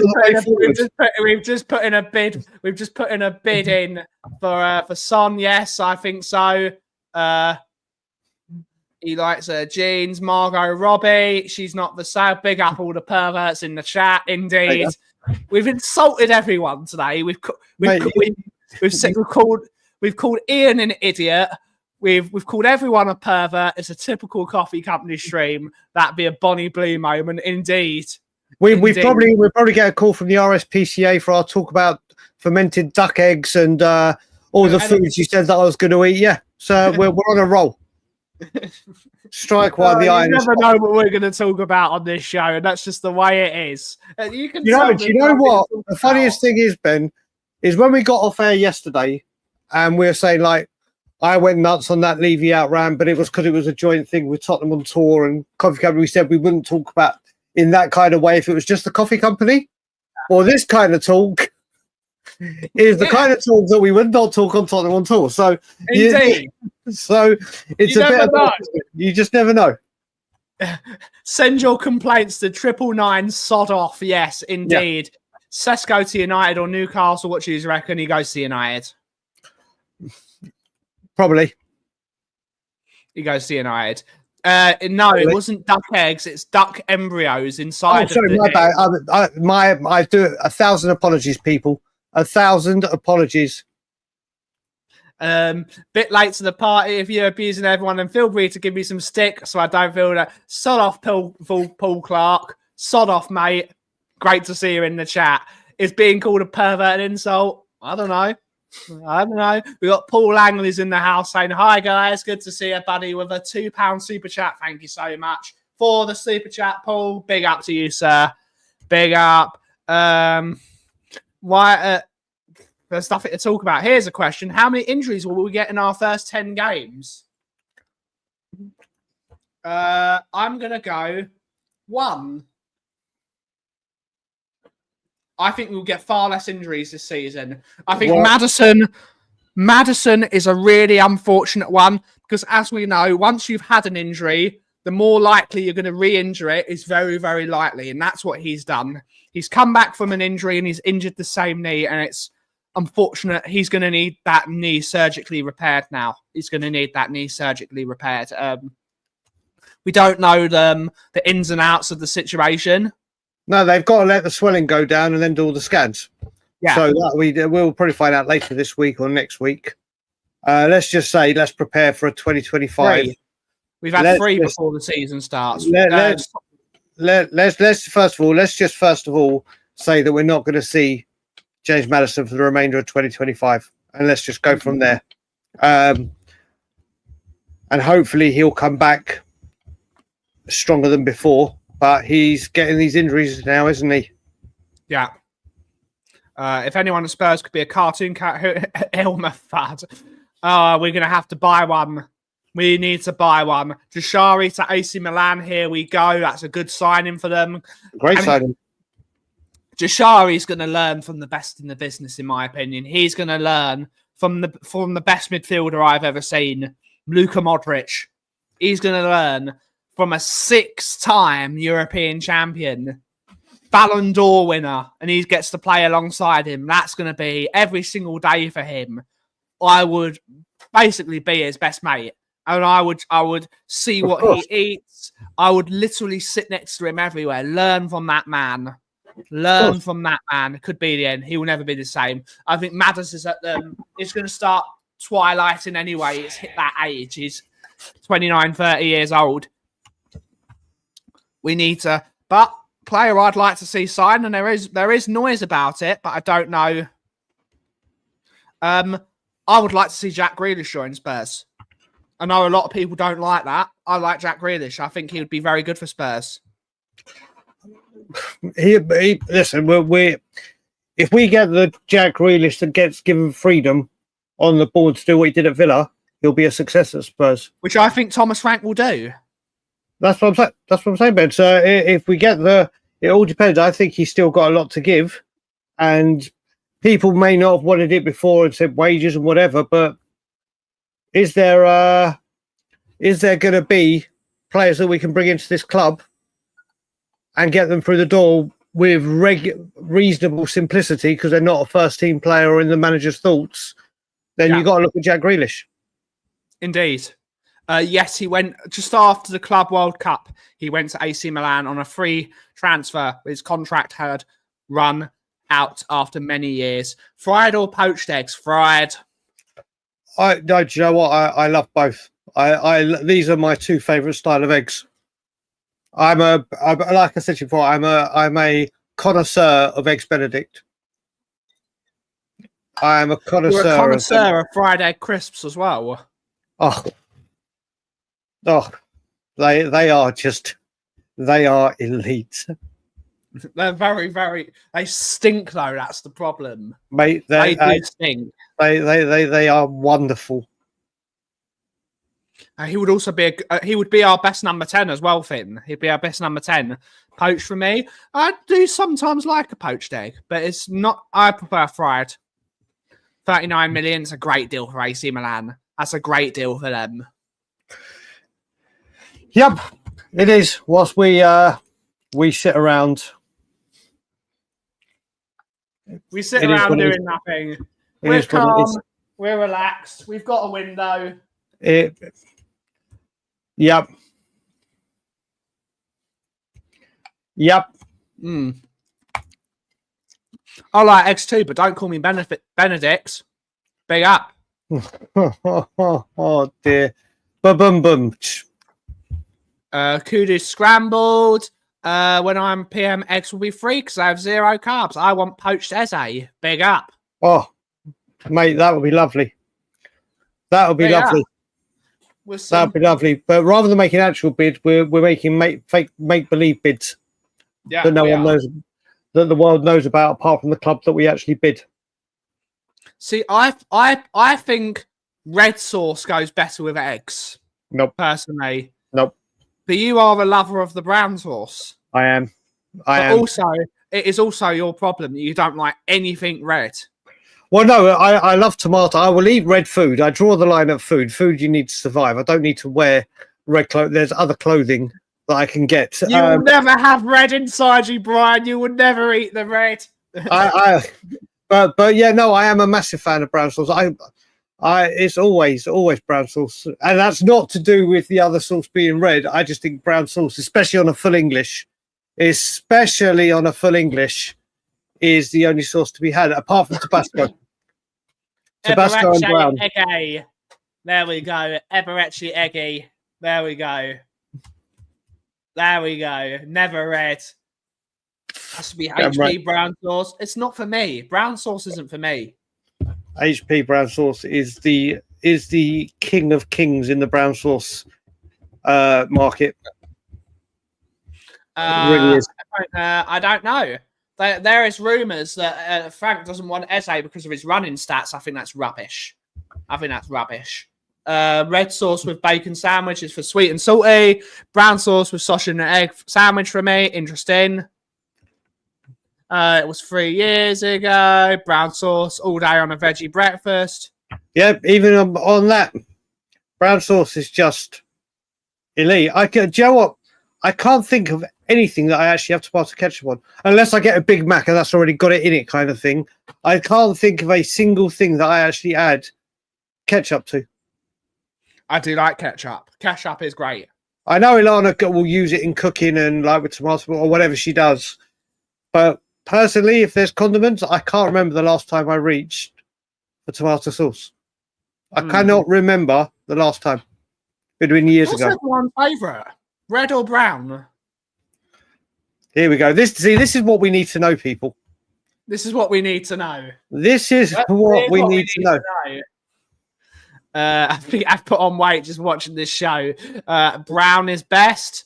We've just put in a bid. We've just put in a bid in for Son. Yes, I think so. He likes her jeans. Margot Robbie. She's not the same. Big up all the perverts in the chat. Indeed, we've insulted everyone today. We've called Ian an idiot. We've called everyone a pervert. It's a typical coffee company stream. That'd be a Bonnie Blue moment. Indeed. We'll probably get a call from the RSPCA for our talk about fermented duck eggs and all the foods you said that I was going to eat. Yeah, so we're on a roll. Strike while the iron. You never know what we're going to talk about on this show, and that's just the way it is. You know what? The funniest thing is, Ben, is when we got off air yesterday, and we were saying like, I went nuts on that Levy out round, but it was because it was a joint thing with Tottenham on tour and Coffee Company. We said we wouldn't talk about in that kind of way if it was just the coffee company. Or this kind of talk is the kind of talk that we would not talk on Tottenham on tour. So, indeed. So it's you just never know. Send your complaints to 999 sod off. Yes, indeed. Yeah. CEST go to United or Newcastle. What do you reckon? He goes to United. Probably. He goes to United. No, it wasn't duck eggs. It's duck embryos inside. Oh, sorry, my bad. I do 1,000 apologies, people. 1,000 apologies. Bit late to the party. If you're abusing everyone, then feel free to give me some stick so I don't feel that. Sod off, Paul Clark. Sod off, mate. Great to see you in the chat. Is being called a pervert an insult? I don't know. We got Paul Langley's in the house saying, hi guys, good to see you, buddy, with a £2 super chat. Thank you so much for the super chat, Paul. Big up to you, sir. Big up. There's nothing to talk about. Here's a question. How many injuries will we get in our first 10 games? I'm going to go 1. I think we'll get far less injuries this season. I think Maddison Maddison is a really unfortunate one because, as we know, once you've had an injury, the more likely you're going to re-injure it is very, very likely. And that's what he's done. He's come back from an injury and he's injured the same knee. And it's unfortunate. He's going to need that knee surgically repaired now. He's going to need that knee surgically repaired. We don't know the ins and outs of the situation. No, they've got to let the swelling go down and then do all the scans. Yeah. So that we'll probably find out later this week or next week. Let's just say, let's prepare for a 2025. We've had 3 before the season starts. Let's first of all say that we're not going to see James Maddison for the remainder of 2025, and let's just go from there. And hopefully he'll come back stronger than before. But he's getting these injuries now, isn't he? Yeah. If anyone at Spurs could be a cartoon cat, Elmer Fudd. We're going to have to buy one. We need to buy one. Jashari to AC Milan. Here we go. That's a good signing for them. Great signing. Jashari's going to learn from the best in the business, in my opinion. He's going to learn from the best midfielder I've ever seen, Luka Modric. He's going to learn from a 6-time European champion, Ballon d'Or winner, and he gets to play alongside him. That's going to be every single day for him. I would basically be his best mate, and I would see what he eats. I would literally sit next to him everywhere, learn from that man. Learn from that man. It could be the end. He will never be the same. I think Maddis is it's going to start twilighting anyway. It's hit that age. He's 29, 30 years old. We need to, but player I'd like to see sign, and there is noise about it, but I don't know. I would like to see Jack Grealish join Spurs. I know a lot of people don't like that. I like Jack Grealish. I think he would be very good for Spurs. Listen, if we get the Jack Grealish that gets given freedom on the board to do what he did at Villa, he'll be a success at Spurs. Which I think Thomas Frank will do. That's what I'm saying. That's what I'm saying, Ben. So if we get it all depends. I think he's still got a lot to give, and people may not have wanted it before and said wages and whatever. But is there going to be players that we can bring into this club and get them through the door with reasonable simplicity because they're not a first team player or in the manager's thoughts? Then you've got to look at Jack Grealish. Indeed. Yes, he went just after the Club World Cup. He went to AC Milan on a free transfer. His contract had run out after many years. Fried or poached eggs? Fried. Do you know what? I love both. These are my 2 favourite style of eggs. I'm like I said before, I'm a connoisseur of eggs Benedict. I am a connoisseur. You're a connoisseur of fried egg crisps as well. Oh, they are elite. They're very, very. They stink though. That's the problem, mate. They do stink. They are wonderful. He would also be he would be our best number 10 as well, Finn. He'd be our best number 10. Poached for me. I do sometimes like a poached egg, but it's not. I prefer fried. 39 million is a great deal for AC Milan. That's a great deal for them. Yep, it is. Whilst we sit around. We sit around doing nothing. We're calm. We're relaxed. We've got a window. Yep. I like eggs too, but don't call me Benedict's. Big up. Oh dear. Boom. Kudu scrambled. When I'm PM, eggs will be free because I have 0 carbs. I want poached Eze. Big up. Oh, mate, that would be lovely. That would be lovely. That would be lovely. But rather than making actual bids, we're making fake make believe bids. Yeah, that no one knows, that the world knows about, apart from the club that we actually bid. See, I think red sauce goes better with eggs. Nope. Personally. Nope. But you are a lover of the brown sauce. I am. Also, it is also your problem that you don't like anything red. Well, no, I love tomato. I will eat red food. I draw the line at food. Food you need to survive. I don't need to wear red clothes. There's other clothing that I can get. You will never have red inside you, Brian. You would never eat the red. But yeah, no, I am a massive fan of brown sauce. It's always brown sauce, and that's not to do with the other sauce being red. I just think brown sauce, especially on a full English, is the only sauce to be had apart from Tabasco. Tabasco and brown. Eggy. There we go. Eberechi eggy. There we go. Never red. Has to be HP brown sauce. It's not for me. Brown sauce isn't for me. HP brown sauce is the king of kings in the brown sauce market. It really is. I don't know. There is rumours that Frank doesn't want Eze because of his running stats. I think that's rubbish. Red sauce with bacon sandwich is for sweet and salty. Brown sauce with sausage and egg sandwich for me. Interesting. It was 3 years ago. Brown sauce all day on a veggie breakfast. Yep, even on that, brown sauce is just elite. Do you know what? I can't think of anything that I actually have tomato ketchup on, unless I get a Big Mac and that's already got it in it, kind of thing. I can't think of a single thing that I actually add ketchup to. I do like ketchup. Ketchup is great. I know Ilana will use it in cooking and like with tomato or whatever she does, but personally, if there's condiments, I can't remember the last time I reached for tomato sauce. I cannot remember the last time. It'd been years ago. What's everyone's favourite? Red or brown? Here we go. This is what we need to know, people. This is what we need to know. This is what we need to know. I think I've put on weight just watching this show. Brown is best.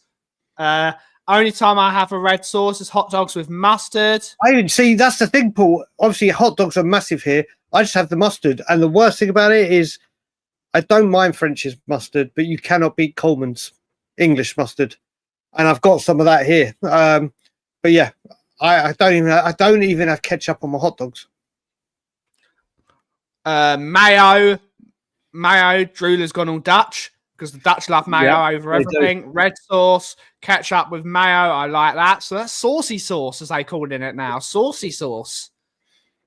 Only time I have a red sauce is hot dogs with mustard. I didn't see. That's the thing, Paul. Obviously, hot dogs are massive here. I just have the mustard. And the worst thing about it is I don't mind French's mustard, but you cannot beat Coleman's English mustard. And I've got some of that here. But yeah, I don't even have ketchup on my hot dogs. Mayo. Drula's gone all Dutch because the Dutch love mayo over everything. Do. Red sauce, ketchup with mayo. I like that. So that's saucy sauce, as they call it now. Saucy sauce.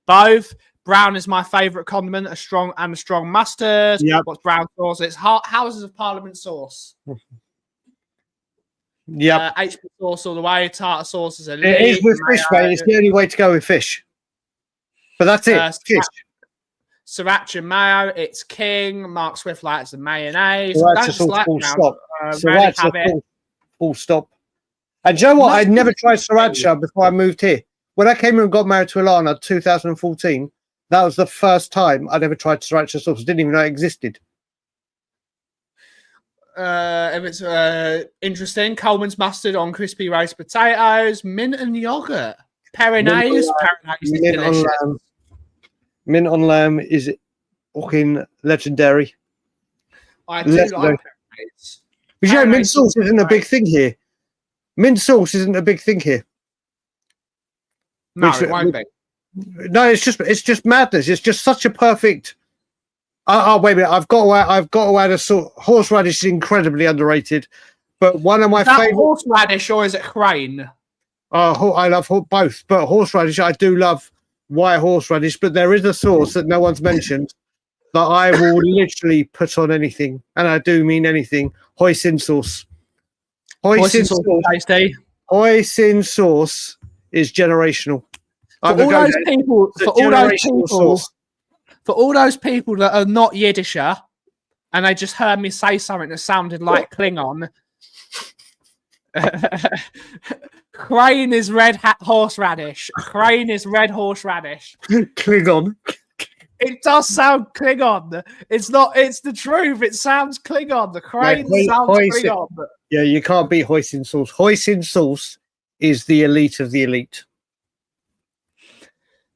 Both. Brown is my favourite condiment. A strong mustard. Yep. What's brown sauce? It's Houses of Parliament sauce. Yep. HP sauce all the way. Tartar sauce is elite. It is with fish, mate. It's the only way to go with fish. But that's it. Fish. Sriracha mayo, it's king. Mark Swift likes the mayonnaise. Full stop. Sriracha, full stop. And do you know what? I'd never tried sriracha before I moved here. When I came here and got married to Ilana 2014, that was the first time I'd ever tried sriracha sauce. I didn't even know it existed. If it's interesting, Coleman's mustard on crispy roast potatoes, mint and yogurt. Peronaise. Mint on lamb. Mint on lamb is fucking legendary. I do like peronaise. But you know, mint sauce isn't a big thing here. Mint sauce isn't a big thing here. No, it won't be. No, it's just madness. It's just such a perfect. Oh, wait a minute! I've got to add a sort. Horseradish is incredibly underrated, but one of my favorite. Horseradish or is it crane? Oh, I love both, but horseradish I do love. White horseradish, but there is a sauce that no one's mentioned that I will literally put on anything, and I do mean anything. Hoisin sauce. Hoisin sauce is generational. For all those people that are not Yiddisher, and they just heard me say something that sounded like Klingon. Crane is red horseradish. Crane is red horseradish. Klingon. It does sound Klingon. It's not. It's the truth. It sounds Klingon. The crane sounds Klingon. Yeah, you can't beat hoisin sauce. Hoisin sauce is the elite of the elite.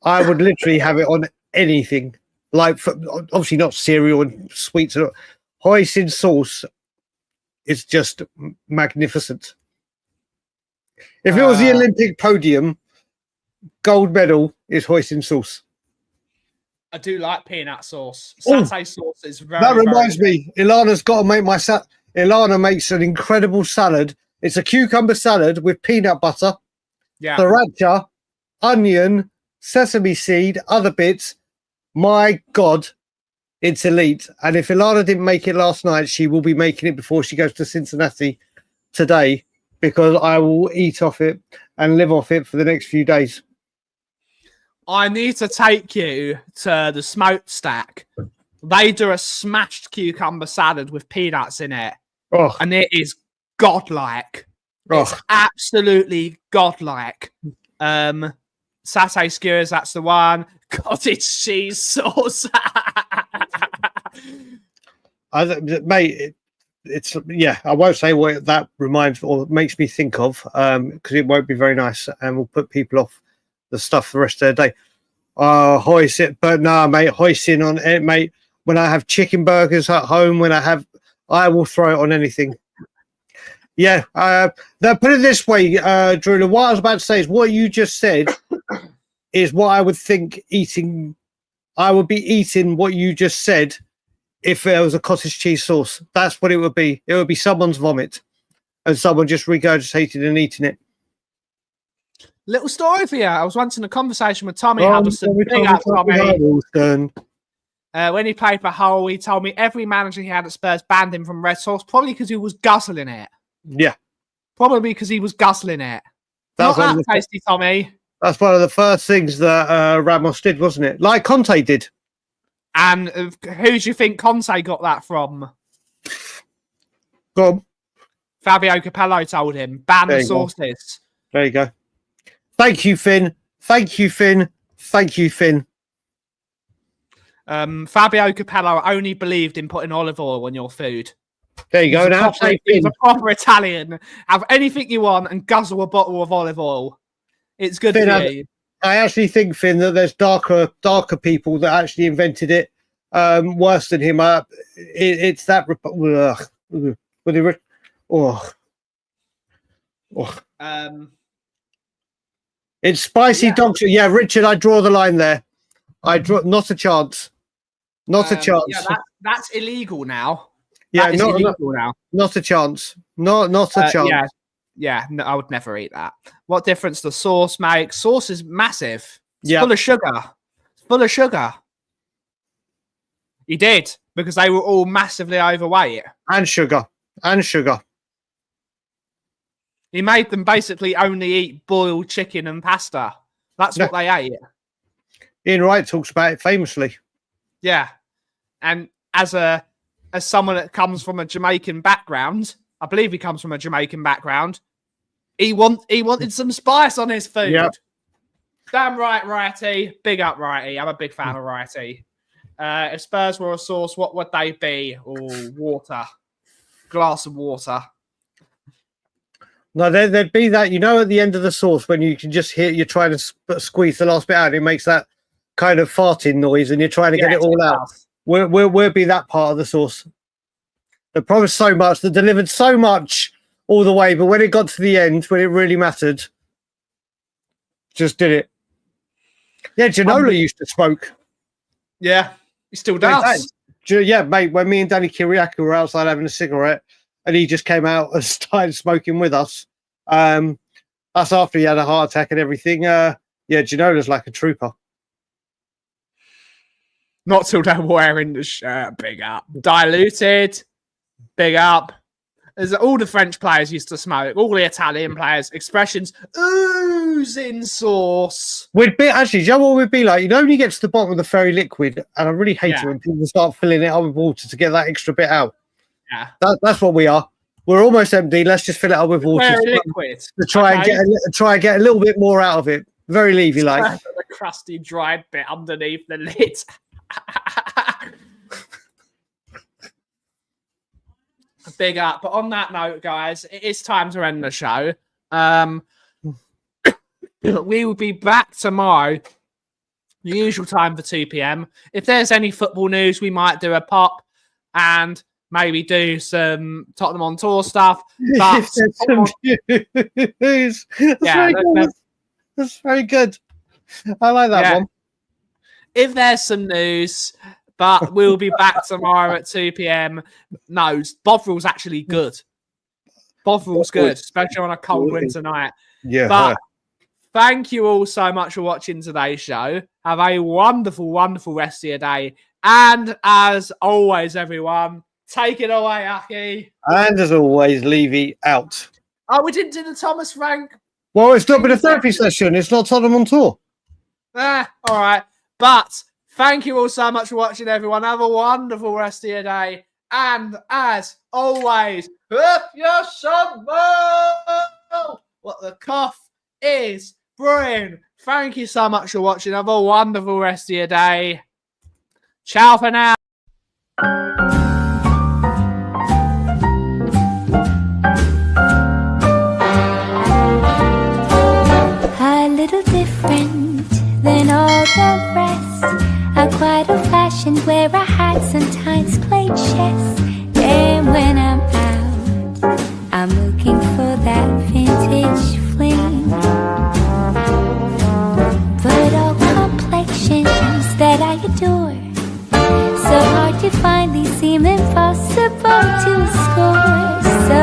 I would literally have it on anything. Like, obviously not cereal and sweets. Hoisin sauce is just magnificent. If it was the Olympic podium, gold medal is hoisin sauce. I do like peanut sauce. Oh, Satay sauce is very. That reminds very me, Ilana's got to make my Ilana makes an incredible salad. It's a cucumber salad with peanut butter, yeah. sriracha, onion, sesame seed, other bits. My God, it's elite. And if Ilana didn't make it last night, she will be making it before she goes to Cincinnati today, because I will eat off it and live off it for the next few days. I need to take you to the smokestack. They do a smashed cucumber salad with peanuts in it. Oh, And it is godlike. It's absolutely godlike. Satay skewers, that's the one. Cottage cheese sauce. Mate, it's yeah. I won't say what that reminds or makes me think of, because it won't be very nice and will put people off the stuff the rest of their day. Hoist it, but nah, mate, hoisting on it, mate. When I have chicken burgers at home, I will throw it on anything. Yeah, put it this way, Drew. What I was about to say is what you just said is what I would think eating. I would be eating what you just said if there was a cottage cheese sauce. That's what it would be. It would be someone's vomit and someone just regurgitated and eating it. Little story for you. I was once in a conversation with Tommy Huddleston. Big up, Tommy. When he played for Hull, he told me every manager he had at Spurs banned him from red sauce, probably because he was guzzling it. Yeah. Probably because he was guzzling it. Not that tasty, Tommy. That's one of the first things that Ramos did, wasn't it? Like Conte did. And who do you think Conte got that from? Go on. Fabio Capello told him, ban the sauces. There you go. Thank you, Finn. Thank you, Finn. Thank you, Finn. Fabio Capello only believed in putting olive oil on your food. There you go. Now, he's a proper Italian. Have anything you want and guzzle a bottle of olive oil. It's good Finn, for you. I actually think, Finn, that there's darker people that actually invented it worse than him. It's that. It's spicy dog shit. Yeah, Richard, I draw the line there. I draw not a chance. Not a chance. Yeah, that's illegal now. Yeah, illegal now. Not a chance. Not a chance. Yeah, no, I would never eat that. What difference does sauce make? Sauce is massive. It's full of sugar. It's full of sugar. He did, because they were all massively overweight. And sugar. He made them basically only eat boiled chicken and pasta. That's what they ate. Ian Wright talks about it famously. Yeah. And as someone that comes from a Jamaican background, I believe he comes from a Jamaican background, he wanted some spice on his food. Yep. Damn right, Righty. Big up, Righty. I'm a big fan of Righty. If Spurs were a sauce, what would they be? Oh, water. Glass of water. No, there'd be that, at the end of the sauce when you can just hear you're trying to squeeze the last bit out. It makes that kind of farting noise and you're trying to get it all out. We'll be that part of the sauce. They promised so much, they delivered so much all the way, but when it got to the end, when it really mattered, just did it. Yeah, Ginola used to smoke. Yeah, he still does. Yeah, mate, when me and Danny Kiriakou were outside having a cigarette and he just came out and started smoking with us, that's after he had a heart attack and everything. Ginola's like a trooper. Not till they're wearing the shirt. Big up. Diluted. Big up. As all the French players used to smoke, all the Italian players, expressions oozing sauce. We'd be actually, do you know what we'd be like? When you get to the bottom of the fairy liquid, and I really hate it when people start filling it up with water to get that extra bit out. Yeah, that's what we are. We're almost empty. Let's just fill it up with water. Fairy liquid. To try and get a little bit more out of it. Very Levy like. The crusty, dried bit underneath the lid. Big up. But on that note, guys, it is time to end the show. We will be back tomorrow, the usual time for 2 p.m. If there's any football news, we might do a pop and maybe do some Tottenham on tour stuff. But that's very good. I like that one. if there's some news. But we'll be back tomorrow at 2 p.m. No, Bothrill's actually good. Bothrill's good, especially on a cold winter night. Yeah. But thank you all so much for watching today's show. Have a wonderful, wonderful rest of your day. And as always, everyone, take it away, Aki. And as always, Levy out. Oh, we didn't do the Thomas Frank. Well, it's not been a therapy session. It's not Tottenham on tour. All right. But thank you all so much for watching, everyone. Have a wonderful rest of your day. And as always, if you're what the Kauff is brewing. Thank you so much for watching. Have a wonderful rest of your day. Ciao for now. A little different than all the rest. I'm quite old-fashioned where I had sometimes played chess. And when I'm out, I'm looking for that vintage fling. But all complexions that I adore, so hard to find, these seem impossible to score. So